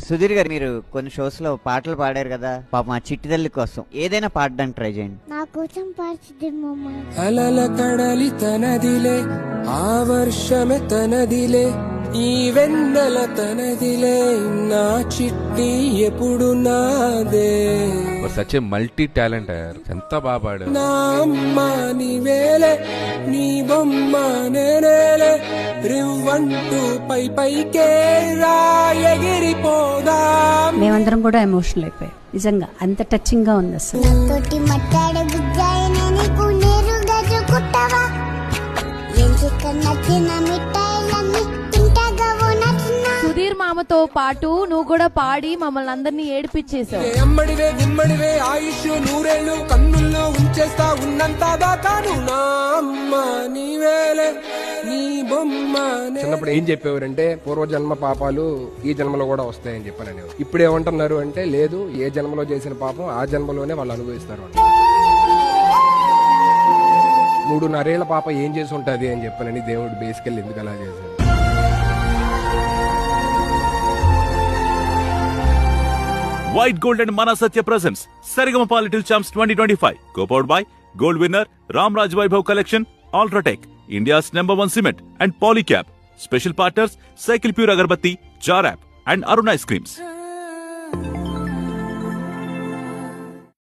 సుధీర్ గారు, మీరు కొన్ని షోస్ లో పాటలు పాడారు కదా, పాప మా చిట్టి తల్లి కోసం ఏదైనా పాడడానికి ట్రై చేయండి. నా కోసం పాడుతుంది మమ్మ. అలల కడలి తనదిలే, ఆ వర్షమే తనదిలే, ఈ వెన్నెల తనదిలే, నా చిట్టి ఎప్పుడు నాదే. సచ్ ఏ మల్టీ టాలెంట్ యార్, ఎంత బాగా పాడారు. నా అమ్మ నీవేలే, నీ బొమ్మ నేనేలే, రివ్వంటూ పై పైకే ఎగిరిపోదా. మేమందరం కూడా ఎమోషనల్ అయిపోయాం, నిజంగా అంత టచింగ్ గా ఉంది అసలు. నాతోటి మాట్లాడే బుజ్జాయిన నీకు నేరుగా చూకుట్టవా, ఎంచిక నచ్చిన మిఠాయిలన్నీ తింటగా నచ్చిన. సుధీర్ మామతో పాటు నువ్వు కూడా పాడి మమ్మల్ని అందరినీ ఏడిపించేసావు. అమ్మడివే గుమ్మడివే ఆయుష్ నూరేళ్ళు కన్నుల్లో ఉంచేస్తా ఉన్నంత దాకాను. నా అమ్మ నీవేలే, నీ బొమ్మ. చిన్నప్పుడు ఏం చెప్పేవారంటే పూర్వజన్మ పాపాలు ఈ జన్మలో కూడా వస్తాయని చెప్పాను. ఇప్పుడు ఏమంటున్నారు అంటే లేదు, ఏ జన్మలో చేసిన పాపం ఆ జన్మలోనే వాళ్ళు అనుభవిస్తారు. 3.5 ఏళ్ల పాప ఏం చేసి ఉంటది అని చెప్పానని దేవుడు బేసికల్ ఎందుకు అలా చేశాడు. White Gold and Mana Satya presents Saregama Little Champs 2025. Co-powered by Gold winner Ramraj Vaibhav Collection, Ultratech, India's #1 cement, and Polycab. Special partners Cycle Pure Agarbatti, Jar App, and Arun Ice Creams.